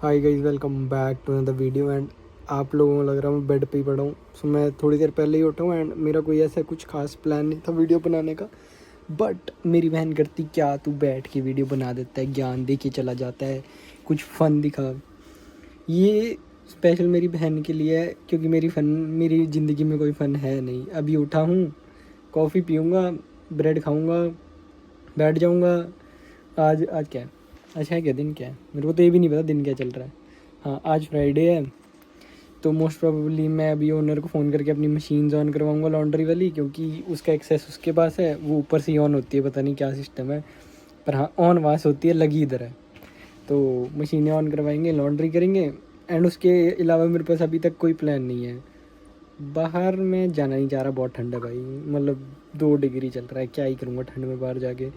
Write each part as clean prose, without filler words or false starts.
Hi guys, welcome back to another video. And आप लोगों को लग रहा है मैं बेड पे ही पड़ा हूँ। सो मैं थोड़ी देर पहले ही उठा हूँ एंड मेरा कोई ऐसा कुछ खास प्लान नहीं था वीडियो बनाने का। बट मेरी बहन करती क्या तू बैठ के वीडियो बना देता है, ज्ञान दे के चला जाता है, कुछ फ़न दिखा। ये स्पेशल मेरी बहन के लिए है क्योंकि मेरी ज़िंदगी में कोई फ़न है नहीं। अभी उठा हूँ, कॉफ़ी पीऊँगा, ब्रेड खाऊँगा, बैठ जाऊँगा। आज आज क्या है? आज है क्या, दिन क्या है? मेरे को तो ये भी नहीं पता दिन क्या चल रहा है। हाँ, आज फ्राइडे है तो मोस्ट प्रोबेबली मैं अभी ओनर को फ़ोन करके अपनी मशीन्स ऑन करवाऊँगा लॉन्ड्री वाली, क्योंकि उसका एक्सेस उसके पास है। वो ऊपर से ही ऑन होती है, पता नहीं क्या सिस्टम है, पर हाँ ऑन वहाँ से होती है, लगी इधर है। तो मशीनें ऑन करवाएंगे, लॉन्ड्री करेंगे। एंड उसके अलावा मेरे पास अभी तक कोई प्लान नहीं है। बाहर में जाना नहीं चाह रहा, बहुत ठंड है भाई। मतलब 2 डिग्री चल रहा है, क्या ही करूँगा ठंड में बाहर जाके।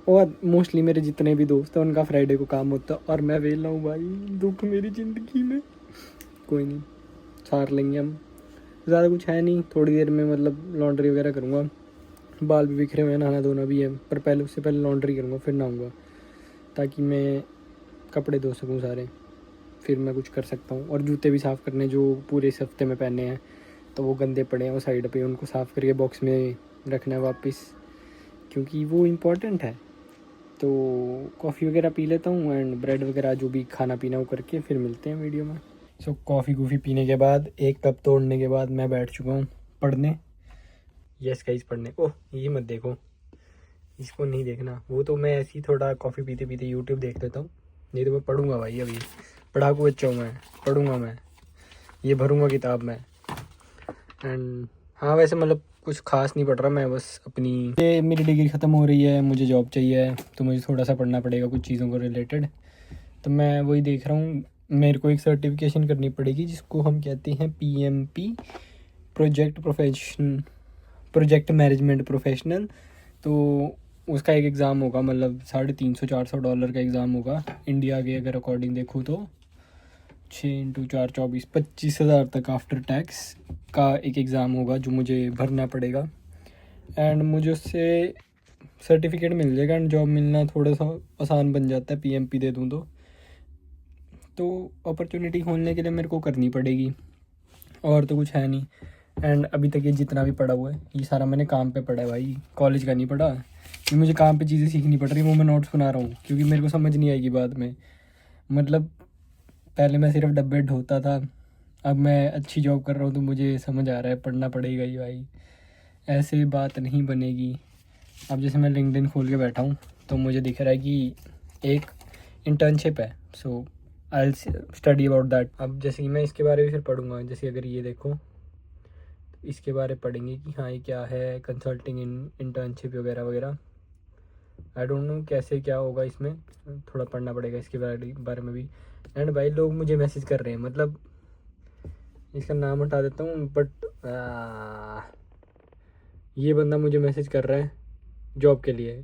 और मोस्टली मेरे जितने भी दोस्त हैं उनका फ्राइडे को काम होता है और मैं वेला हूँ भाई। दुख मेरी ज़िंदगी में। कोई नहीं, सार लेंगे हम। ज़्यादा कुछ है नहीं, थोड़ी देर में मतलब लॉन्ड्री वगैरह करूँगा। बाल भी बिखरे हुए हैं, नहाना धोना भी है, पर पहले उससे पहले लॉन्ड्री करूँगा फिर नहाऊँगा, ताकि मैं कपड़े धो सकूँ सारे। फिर मैं कुछ कर सकता हूँ। और जूते भी साफ़ करने जो पूरे इस हफ्ते में पहने हैं, तो वो गंदे पड़े हैं वो साइड पे, उनको साफ़ करके बॉक्स में रखना है वापस, क्योंकि वो इम्पोर्टेंट है। तो कॉफ़ी वगैरह पी लेता हूँ एंड ब्रेड वगैरह जो भी खाना पीना वो करके फिर मिलते हैं वीडियो में। सो कॉफ़ी कूफ़ी पीने के बाद, एक कप तोड़ने के बाद मैं बैठ चुका हूँ पढ़ने। यस गाइस, पढ़ने। ओह, ये मत देखो, इसको नहीं देखना। वो तो मैं ऐसे ही थोड़ा कॉफ़ी पीते पीते यूट्यूब देख लेता हूँ। नहीं तो मैं पढ़ूँगा भाई। अभी पढ़ाकू बच्चा हूँ मैं, पढ़ूँगा मैं, ये भरूँगा किताब में। एंड हाँ, वैसे मतलब कुछ खास नहीं पढ़ रहा मैं, बस अपनी ये मेरी डिग्री ख़त्म हो रही है, मुझे जॉब चाहिए, तो मुझे थोड़ा सा पढ़ना पड़ेगा कुछ चीज़ों को रिलेटेड। तो मैं वही देख रहा हूँ। मेरे को एक सर्टिफिकेशन करनी पड़ेगी जिसको हम कहते हैं PMP, प्रोजेक्ट मैनेजमेंट प्रोफेशनल। तो उसका एक एग्ज़ाम होगा, मतलब $350-400 का एग्ज़ाम होगा इंडिया के अगर अकॉर्डिंग देखूँ तो। 6 × 4 24 25,000 तक आफ्टर टैक्स का एक एग्ज़ाम होगा जो मुझे भरना पड़ेगा। एंड मुझे उससे सर्टिफिकेट मिल जाएगा एंड जॉब मिलना थोड़ा सा आसान बन जाता है, PMP दे दूँ तो अपॉर्चुनिटी खोलने के लिए मेरे को करनी पड़ेगी, और तो कुछ है नहीं। एंड अभी तक ये जितना भी पढ़ा हुआ है ये सारा मैंने काम पे पढ़ा है भाई, कॉलेज का नहीं पढ़ा। ये मुझे काम पे चीज़ें सीखनी पड़ रही है, वो मैं नोट्स बना रहा हूँ क्योंकि मेरे को समझ नहीं आएगी बाद में। मतलब पहले मैं सिर्फ डब्बे ढोता था, अब मैं अच्छी जॉब कर रहा हूँ तो मुझे समझ आ रहा है पढ़ना पड़ेगा ही भाई, ऐसे बात नहीं बनेगी। अब जैसे मैं लिंक्डइन खोल के बैठा हूँ तो मुझे दिख रहा है कि एक इंटर्नशिप है, सो आई स्टडी अबाउट दैट। अब जैसे कि मैं इसके बारे में फिर पढ़ूँगा, जैसे अगर ये देखो तो इसके बारे में पढ़ेंगे कि हाँ ये क्या है, कंसल्टिंग इन इंटर्नशिप वगैरह वगैरह। आई डोंट नो कैसे क्या होगा इसमें, थोड़ा पढ़ना पड़ेगा इसके बारे में भी। एंड भाई लोग मुझे मैसेज कर रहे हैं, मतलब इसका नाम हटा देता हूँ, बट ये बंदा मुझे मैसेज कर रहा है जॉब के लिए।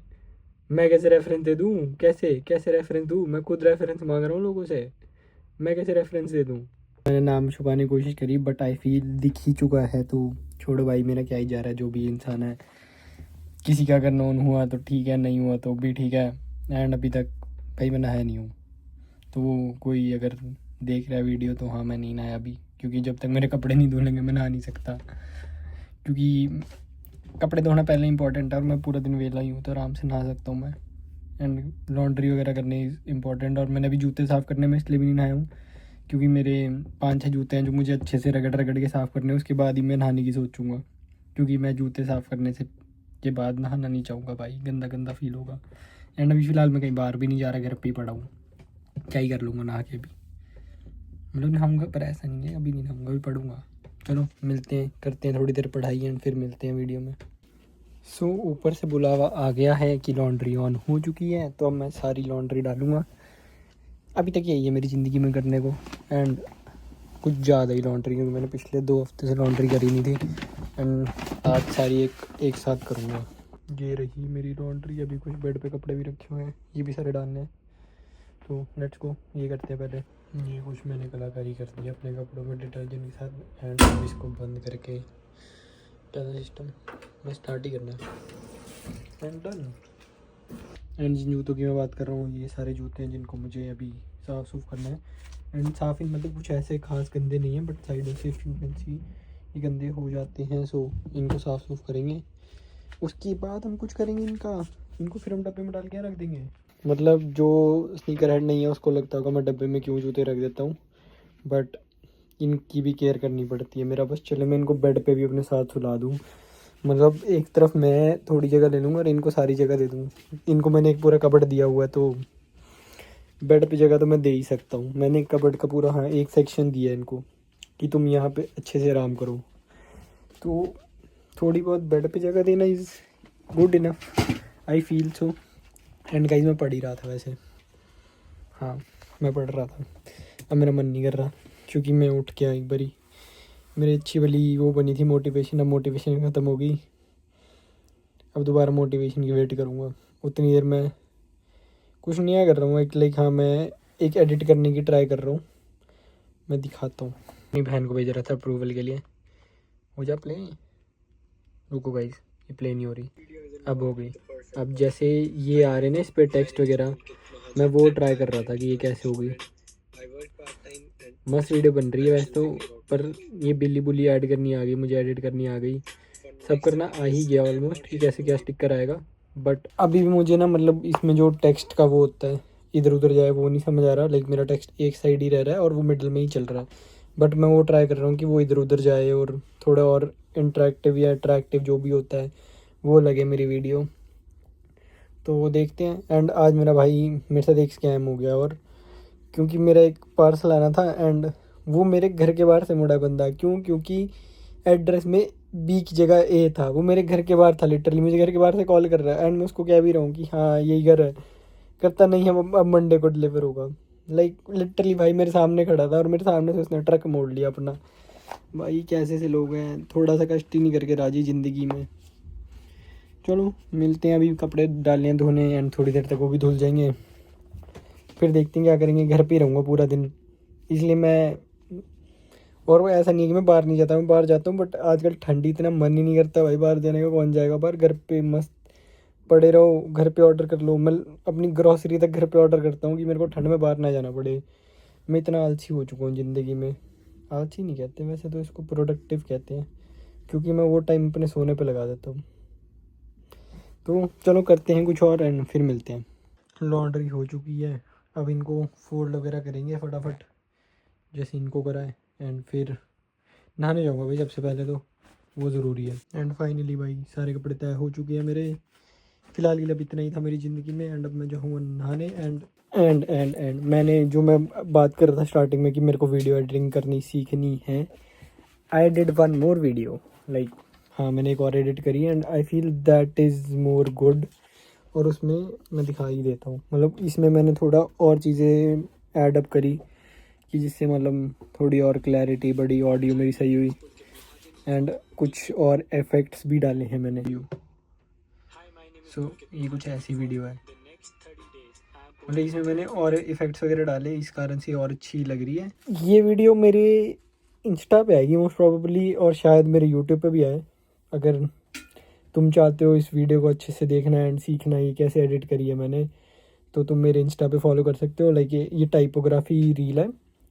मैं कैसे रेफरेंस दे दूँ, कैसे कैसे रेफरेंस दूँ? मैं खुद रेफरेंस मांग रहा हूँ लोगों से, मैं कैसे रेफरेंस दे दूँ? मैंने नाम छुपाने की कोशिश करी बट आई फील दिख ही चुका है, तो छोड़ो भाई, मेरा क्या ही जा रहा है, जो भी इंसान है। किसी का अगर नोन हुआ तो ठीक है, नहीं हुआ तो भी ठीक है। एंड अभी तक भाई मैं नहाया नहीं हूँ, तो वो कोई अगर देख रहा है वीडियो तो हाँ मैं नहीं नहाया अभी, क्योंकि जब तक मेरे कपड़े नहीं धुलेंगे मैं नहा नहीं सकता। क्योंकि कपड़े धोना पहले इंपॉर्टेंट है और मैं पूरा दिन वेला ही हूँ तो आराम से नहा सकता हूँ मैं। एंड लॉन्ड्री वगैरह करने इंपॉर्टेंट। और मैंने अभी जूते साफ़ करने में इसलिए भी नहीं नहाया हूँ क्योंकि मेरे 5-6 जूते हैं जो मुझे अच्छे से रगड़ रगड़ के साफ़ करने हैं, उसके बाद ही मैं नहाने की सोचूंगा। क्योंकि मैं जूते साफ़ करने से के बाद नहाना नहीं चाहूँगा भाई, गंदा गंदा फील होगा। एंड अभी फ़िलहाल मैं कहीं बाहर भी नहीं जा रहा, घर पे ही पड़ा हूँ, क्या ही कर लूँगा नहा के भी। मतलब नहाऊँगा पर ऐसा नहीं है, अभी नहीं नहाऊँगा, अभी पढ़ूँगा। चलो मिलते हैं, करते हैं थोड़ी देर पढ़ाई एंड फिर मिलते हैं वीडियो में। सो ऊपर से बुलावा आ गया है कि लॉन्ड्री ऑन हो चुकी है, तो अब मैं सारी लॉन्ड्री डालूँगा। अभी तक यही है मेरी ज़िंदगी में करने को, एंड कुछ ज़्यादा ही लॉन्ड्री, क्योंकि मैंने पिछले 2 हफ्ते से लॉन्ड्री करी नहीं थी। एंड आज सारी एक साथ करूँगा। ये रही मेरी लॉन्ड्री। अभी कुछ बेड पे कपड़े भी रखे हुए हैं, ये भी सारे डालने हैं, तो लेट्स गो, ये करते हैं पहले। ये कुछ मैंने कलाकारी कर दी अपने कपड़ों में डिटर्जेंट के साथ। एंड अब इसको बंद करके सिस्टम में स्टार्ट ही करना है। And done. एंड जिन जूतों की मैं बात कर रहा हूँ ये सारे जूते हैं जिनको मुझे अभी साफ़ सूफ करना है। एंड साफ़ ही मतलब कुछ ऐसे खास गंदे नहीं हैं, बट साइडों से इफ यू कैन सी ये गंदे हो जाते हैं। सो इनको साफ़ सूफ करेंगे, उसके बाद हम कुछ करेंगे इनको फिर हम डब्बे में डाल के रख देंगे। मतलब जो स्नीकर हेड नहीं है उसको लगता होगा मैं डब्बे में क्यों जूते रख देता हूँ, बट इनकी भी केयर करनी पड़ती है। मेरा बस चले मैं इनको बेड पे भी अपने साथ सुला दूँ, मतलब एक तरफ मैं थोड़ी जगह ले लूँगा और इनको सारी जगह दे दूँ। इनको मैंने एक पूरा कबर्ड दिया हुआ है तो बेड पे जगह तो मैं दे ही सकता हूँ। मैंने एक कबर्ड का पूरा, हाँ, एक सेक्शन दिया है इनको कि तुम यहाँ पे अच्छे से आराम करो। तो थोड़ी बहुत बेड पे जगह देना is good enough, I feel so. And guys मैं पढ़ ही रहा था वैसे, हाँ मैं पढ़ रहा था। अब मेरा मन नहीं कर रहा क्योंकि मैं उठ के एक बारी मेरी अच्छी वाली वो बनी थी मोटिवेशन, अब मोटिवेशन ख़त्म हो गई। अब दोबारा मोटिवेशन की वेट करूँगा। उतनी देर मैं कुछ नया कर रहा हूँ, एक लाइक, हाँ मैं एक एडिट करने की ट्राई कर रहा हूँ, मैं दिखाता हूँ। अपनी बहन को भेज रहा था अप्रूवल के लिए, हो जा प्ले। रुको गाइस, ये प्ले नहीं हो रही, अब हो गई। अब जैसे ये आ रहे ना इस पर टेक्स्ट वगैरह, मैं वो ट्राई कर रहा था कि ये कैसे हो गई। मस्त वीडियो बन रही है वैसे तो, पर ये बिल्ली बुल्ली ऐड करनी आ गई, मुझे एडिट करनी आ गई, सब करना आ ही गया ऑलमोस्ट कि कैसे क्या स्टिकर आएगा। बट अभी भी मुझे ना मतलब इसमें जो टेक्स्ट का वो होता है इधर उधर जाए वो नहीं समझ आ रहा। लाइक मेरा टेक्स्ट एक साइड ही रह रहा है और वो मिडल में ही चल रहा है, बट मैं वो ट्राई कर रहा हूँ कि वो इधर उधर जाए और थोड़ा और इंटरेक्टिव या अट्रैक्टिव जो भी होता है वो लगे मेरी वीडियो। तो वो देखते हैं। एंड आज मेरा भाई मेरे साथ एक स्कैम हो गया, और क्योंकि मेरा एक पार्सल आना था एंड वो मेरे घर के बाहर से मुड़ा बंदा, क्योंकि एड्रेस में बी की जगह ए था, वो मेरे घर के बाहर था। लिटरली मुझे घर के बाहर से कॉल कर रहा है एंड मैं उसको कह भी रहा हूँ कि हाँ यही घर है। करता नहीं, हम अब मंडे को डिलीवर होगा। लाइक लिटरली भाई मेरे सामने खड़ा था और मेरे सामने से उसने ट्रक मोड़ लिया अपना। भाई कैसे से लोग हैं, थोड़ा सा कष्ट ही नहीं करके राजी ज़िंदगी में। चलो मिलते हैं, अभी कपड़े डालने हैं धोने एंड थोड़ी देर तक वो भी धुल जाएंगे, फिर देखते हैं क्या करेंगे। घर पे ही रहूँगा पूरा दिन इसलिए मैं, और वो ऐसा नहीं है कि मैं बाहर नहीं जाता, मैं बाहर जाता हूँ, बट आजकल ठंडी इतना मन ही नहीं करता भाई बाहर जाने का। कौन जाएगा बाहर, घर पे मस्त पड़े रहो, घर पे ऑर्डर कर लो। मैं अपनी ग्रॉसरी तक घर पे ऑर्डर करता हूँ कि मेरे को ठंड में बाहर ना जाना पड़े। मैं इतना आलसी हो चुका हूँ ज़िंदगी में। आलसी नहीं कहते वैसे तो, इसको प्रोडक्टिव कहते हैं, क्योंकि मैं वो टाइम अपने सोने पे लगा देता हूँ। तो चलो करते हैं कुछ और एंड फिर मिलते हैं। लॉन्ड्री हो चुकी है, अब इनको फोल्ड वगैरह करेंगे फटाफट जैसे इनको कराए, एंड फिर नहाने जाऊँगा भाई सबसे पहले तो, वो ज़रूरी है। एंड फाइनली भाई सारे कपड़े तय हो चुके हैं मेरे। फ़िलहाल के लिए अब इतना ही था मेरी ज़िंदगी में। एंड अब मैं जाऊँगा नहाने। एंड मैंने जो मैं बात कर रहा था स्टार्टिंग में कि मेरे को वीडियो एडिटिंग करनी सीखनी है, I did one more video. Like हाँ मैंने एक और एडिट करी and I feel that is more good, और उसमें मैं दिखा ही देता हूँ। मतलब इसमें मैंने थोड़ा और चीज़ें ऐड अप करी कि जिससे मतलब थोड़ी और क्लैरिटी बढ़ी, ऑडियो मेरी सही हुई, एंड कुछ और इफ़ेक्ट्स भी डाले हैं मैंने। सो ये कुछ ऐसी वीडियो है, मतलब इसमें मैंने और इफ़ेक्ट्स वगैरह डाले, इस कारण से और अच्छी लग रही है। ये वीडियो मेरे इंस्टा पे आएगी मोस्ट प्रोबेबली, और शायद मेरे यूट्यूब पे भी आए। अगर तुम चाहते हो इस वीडियो को अच्छे से देखना एंड सीखना ये कैसे एडिट करी है मैंने, तो तुम मेरे इंस्टा पे फॉलो कर सकते हो। लाइक ये टाइपोग्राफी रील है,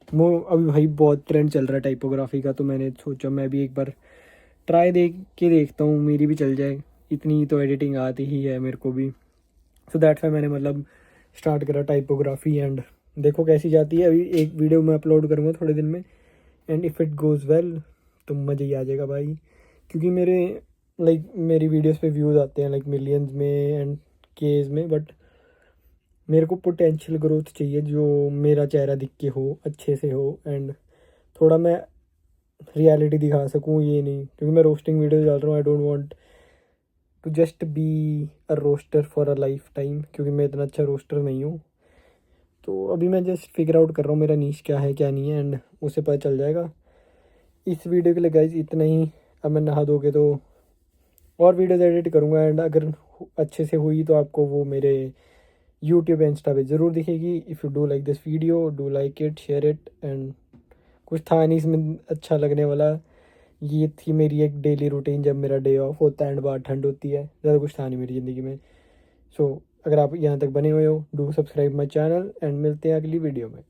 वो अभी भाई बहुत ट्रेंड चल रहा है टाइपोग्राफी का, तो मैंने सोचा मैं भी एक बार ट्राई दे के देखता हूँ, मेरी भी चल जाए। इतनी तो एडिटिंग आती ही है मेरे को भी। सो दैट्स वाई मैंने मतलब स्टार्ट करा टाइपोग्राफी, एंड देखो कैसी जाती है। अभी एक वीडियो मैं अपलोड करूँगा थोड़े दिन में, and if it goes well तो मज़ा ही आ जाएगा भाई। क्योंकि मेरे लाइक मेरी वीडियोस पे व्यूज़ आते हैं लाइक मिलियंस में एंड केज में, बट मेरे को पोटेंशियल ग्रोथ चाहिए जो मेरा चेहरा दिख के हो, अच्छे से हो, एंड थोड़ा मैं रियलिटी दिखा सकूँ। ये नहीं क्योंकि मैं रोस्टिंग वीडियो डाल रहा हूँ, I don't want to just be a roaster for a lifetime, क्योंकि मैं इतना अच्छा रोस्टर नहीं हूँ। तो अभी मैं जस्ट फिगर आउट कर रहा हूँ मेरा नीश क्या है क्या नहीं है, एंड उसे पता चल जाएगा। इस वीडियो के लिए गाइज इतना ही। अब मैं नहा धो के तो और वीडियोज एडिट करूँगा, एंड अगर अच्छे से हुई तो आपको वो मेरे यूट्यूब इंस्टा पे ज़रूर दिखेगी। If you do like this video, do like it, share it. And कुछ था नहीं इसमें अच्छा लगने वाला, ये थी मेरी एक डेली रूटीन जब मेरा डे ऑफ होता है एंड बाहर ठंड होती है। ज़्यादा कुछ था नहीं मेरी ज़िंदगी में। सो अगर आप यहाँ तक बने हुए हो, do subscribe my channel and मिलते हैं अगली वीडियो में।